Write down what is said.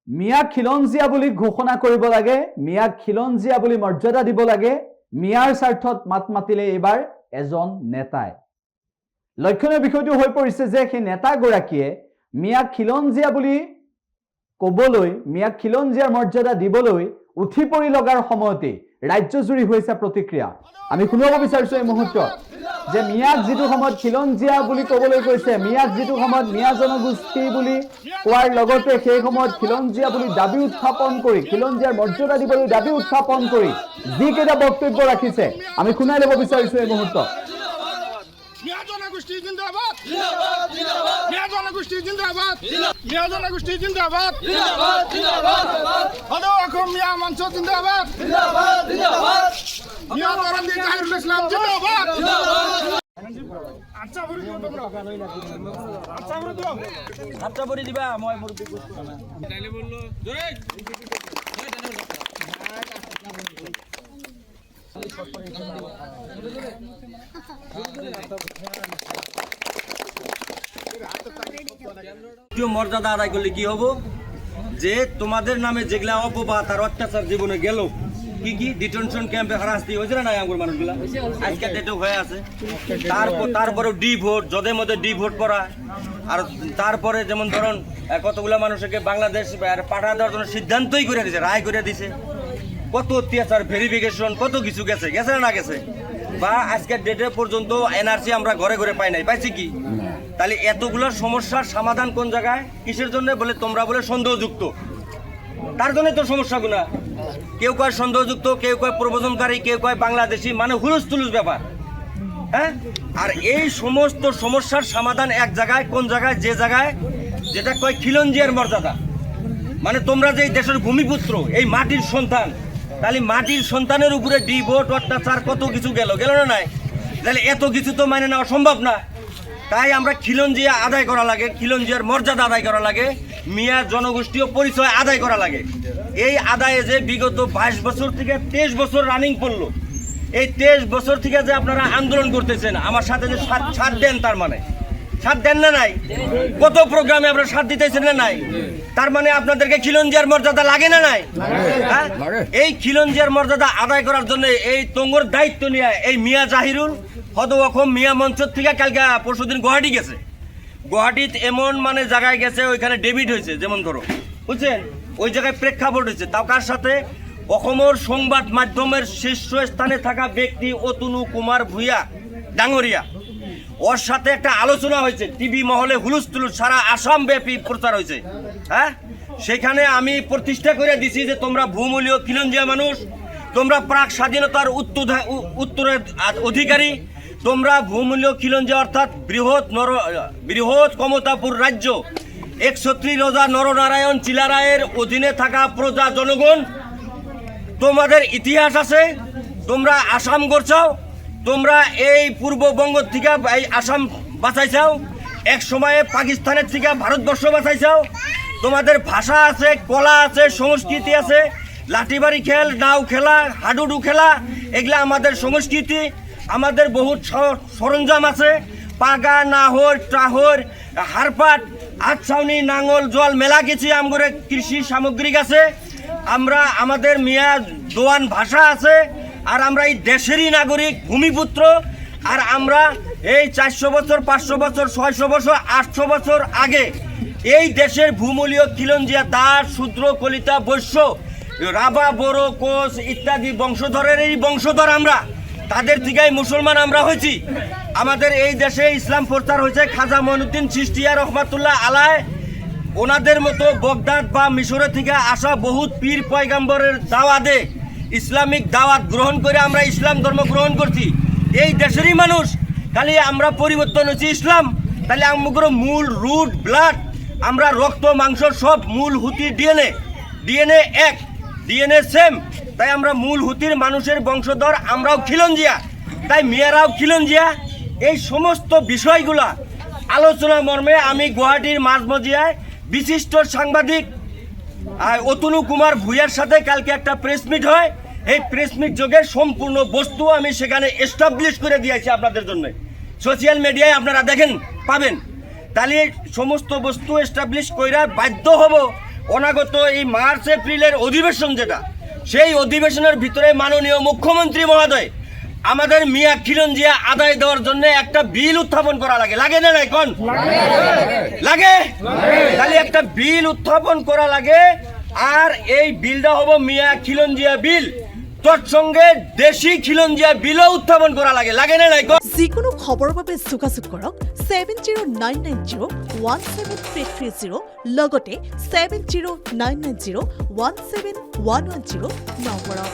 মিয়া খিলঞ্জীয়া বুলি ঘোষণা কৰিব লাগে, মিয়া খিলঞ্জীয়া বুলি মৰ্যাদা দিব লাগে। মিয়াৰ স্বাৰ্থত মাত মাতিলে এইবাৰ এজন নেতাই। লক্ষণীয় বিষয়টো হৈ পৰিছে যে সেই নেতাগৰাকীয়ে মিয়া খিলঞ্জীয়া বুলি ক'বলৈ, মিয়া খিলঞ্জীয়াৰ মৰ্যাদা দিবলৈ উঠি পৰি লগাৰ সময়তে ৰাজ্যজুৰি হৈছে প্ৰতিক্ৰিয়া। আমি শুনিব বিচাৰিছো এই মুহূৰ্তত যে মিয়াক যিটো সময়ত খিলঞ্জীয়া বুলি ক'বলৈ কৈছে, মিয়াক যিটো সময়ত মিয়া জনগোষ্ঠী বুলি কোৱাৰ লগতে সেই সময়ত খিলঞ্জীয়া বুলি দাবী উত্থাপন কৰি, খিলঞ্জীয়াৰ মৰ্যাদা দিবলৈ দাবী উত্থাপন কৰি যিকেইটা বক্তব্য ৰাখিছে আমি শুনাই ল'ব বিচাৰিছো এই মুহূৰ্তত। মিয়া জনগোষ্ঠী জিন্দাবাদ, মিয়া জনগোষ্ঠী জিন্দাবাদ, মিয়া জনগোষ্ঠী জিন্দাবাদ, হলো অসম মিয়া মঞ্চ জিন্দাবাদ, মিয়া তরন্দি জাহিরুল ইসলাম জিন্দাবাদ। আচ্ছা ভরি দিও তোমরা, আচ্ছা ভরি দিও, আচ্ছা ভরি দিবা। মই মুরব্বি ডাইলে বললো জোরে মর্যাদা আদায় করলে কি হবো, যে তোমাদের নামে যেগুলা অপবাদ আর অত্যাচার জীবনে গেল, কি কি ডিটেনশন ক্যাম্পে হারাস্তি হয়েছে না আমার মানুষগুলা আজকে ডেটও হয়ে আছে। তারপরে ডি ভোট, যদের মধ্যে ডি ভোট করা, আর তারপরে যেমন ধরুন কতগুলা মানুষকে বাংলাদেশ পাঠা দেওয়ার জন্য সিদ্ধান্তই করে দিছে, রায় করে দিছে। কত অত্যাচার, ভেরিফিকেশন, কত কিছু গেছে, গেছে না গেছে। বা আজকের ডেটে পর্যন্ত এনআরসি আমরা ঘরে ঘরে পাই নাই, পাইছি কি? তাহলে এতগুলো সমস্যার সমাধান কোন জায়গায়, কিসের জন্য? বলে তোমরা বলে সন্দেহযুক্ত, তার জন্যই তো সমস্যাগুলা। কেউ কয় সন্দেহযুক্ত, কেউ কয় প্রবচনকারী, কেউ কয় বাংলাদেশি, মানে হুলুস তুলুস ব্যাপার। হ্যাঁ, আর এই সমস্ত সমস্যার সমাধান এক জায়গায়, কোন জায়গায়? যে জায়গায় যেটা কয় খিলঞ্জিয়ার মর্যাদা। মানে তোমরা যে দেশের ভূমিপুত্র, এই মাটির সন্তান, তাহলে মাটির সন্তানের উপরে ডি ভোট, অত্যাচার, কত কিছু গেল না নাই? তাহলে এত কিছু তো মানে নেওয়া সম্ভব না। তাই আমরা খিলঞ্জিয়া আদায় করা লাগে, খিলঞ্জিয়ার মর্যাদা আদায় করা লাগে, মিয়া জনগোষ্ঠীয় পরিচয় আদায় করা লাগে। এই আদায়ে যে বিগত 22 বছর থেকে 23 বছর রানিং পড়লো, এই 23 বছর থেকে যে আপনারা আন্দোলন করতেছেন, আমার সাথে যে সাথ দেন, তার মানে সাথ দেন না নাই? কত প্রোগ্রামে আপনারা সাথ দিতেছেন না নাই? তার মানে আপনাদেরকে খিলঞ্জিয়ার মর্যাদা লাগে না নাই? হ্যাঁ, এই খিলঞ্জিয়ার মর্যাদা আদায় করার জন্য এই তঙ্গর দায়িত্ব নিয়ে এই মিয়া জাহিরুল অসম মিয়া মঞ্চ থেকে কালকে পরশুদিন গুয়াহাটি গেছে। গুয়াহাটিত এমন মানে জায়গায় গেছে, ওইখানে ডেবিট হয়েছে, যেমন ধরো বুঝছেন, ওই জায়গায় প্রেক্ষাপট হয়েছে। তাও কার সাথে? অসমের সংবাদ মাধ্যমের শীর্ষস্থানে থাকা ব্যক্তি অতনু কুমার ভূঁইয়া ডাঙরিয়া, ওর সাথে একটা আলোচনা হয়েছে, টিভি মহলে হুলুস তুলুস, সারা আসাম ব্যাপী প্রচার হয়েছে। হ্যাঁ, সেখানে আমি প্রতিষ্ঠা করে দিছি যে তোমরা ভূমূলীয় খিলঞ্জিয়া মানুষ, তোমরা প্রাক স্বাধীনতার উত্তরের অধিকারী, তোমরা ভূমূলীয় খিলঞ্জিয়া অর্থাৎ বৃহৎ কমতাপুর রাজ্য 136 রাজা নরনারায়ণ চিলারায়ের অধীনে থাকা প্রজা জনগণ, তোমাদের ইতিহাস আছে, তোমরা আসাম গড়ছাও, তোমরা এই পূর্ববঙ্গ থেকে এই আসাম বাঁচাইছাও, এক সময়ে পাকিস্তানের থেকে ভারতবর্ষ বাঁচাইছাও, তোমাদের ভাষা আছে, কলা আছে, সংস্কৃতি আছে, লাঠিবাড়ি খেল, নাও খেলা, হাডুডু খেলা, এগুলা আমাদের সংস্কৃতি। আমাদের বহুত সরঞ্জাম আছে, পাগা, নাহর, টাহর, হারপাট, আচ্ছাউনি, নাঙল, জল, মেলা কিছু আমগরে কৃষি সামগ্রিক আছে। আমরা আমাদের মিয়া দোয়ান ভাষা আছে, আর আমরা এই দেশেরই নাগরিক, ভূমিপুত্র। আর আমরা এই 400 বছর, 500 বছর, 600 বছর, 800 বছর আগে এই দেশের ভূমূলীয় খিলঞ্জিয়া, দাস, শূদ্র, কলিতা, বৈশ্য, রাভা, বড়ো, কোচ ইত্যাদি বংশধরের এই বংশধর আমরা, তাদের থেকেই মুসলমান আমরা হয়েছি। আমাদের এই দেশে ইসলাম প্রচার হয়েছে খাজা মঈনুদ্দিন চিশতিয়া রহমাতুল্লাহ আলাইহ, ওনাদের মতো বগদাদ বা মিশরের থেকে আসা বহুত পীর পয়গাম্বরের দাওয়াতে ইসলামিক দাওয়াত গ্রহণ করে আমরা ইসলাম ধর্ম গ্রহণ করছি। এই দেশেরই মানুষ, খালি আমরা পরিবর্তন হয়েছি ইসলাম। তাহলে আমরা মূল রুট ব্লাড, আমরা রক্ত মাংস সব মূল হুতি ডিএনএ এক, ডিএনএ সেম। তাই আমরা মূল হুতির মানুষের বংশধর, আমরাও খিলঞ্জিয়া, তাই মেয়েরাও খিলঞ্জিয়া। এই সমস্ত বিষয়গুলা আলোচনা মর্মে আমি গুয়াহাটির মাঝমজিয়ায় বিশিষ্ট সাংবাদিক অতনু কুমার ভূঁইয়ার সাথে কালকে একটা প্রেস মিট হয়। এই প্রেস মিট যোগে সম্পূর্ণ বস্তু আমি সেখানে এস্টাবলিশ করে দিয়েছি আপনাদের জন্য। সোশ্যাল মিডিয়ায় আপনারা দেখেন, পাবেন। তাহলে সমস্ত বস্তু এস্টাবলিশ কইরা বাধ্য হব অনাগত এই মার্চ এপ্রিলের অধিবেশন যেটা, সেই অধিবেশনের ভিতরে মাননীয় মুখ্যমন্ত্রী মহোদয় আমাদের মিয়া খিলঞ্জিয়া আদায় দেওয়ার জন্য একটা বিল উত্থাপন করা লাগে, লাগে না নাই কোন লাগে? তাহলে একটা বিল উত্থাপন করা লাগে, আর এই বিলটা হবো মিয়া খিলঞ্জিয়া বিল, তৎসঙ্গে দেশি খিলঞ্জিয়া বিলও উত্থাপন করা লাগে, লাগে না নাই কোন? যিকোনো খবৰৰ বাবে যোগাযোগ কৰক 7099017330 লগতে 7099017110 নম্বৰত।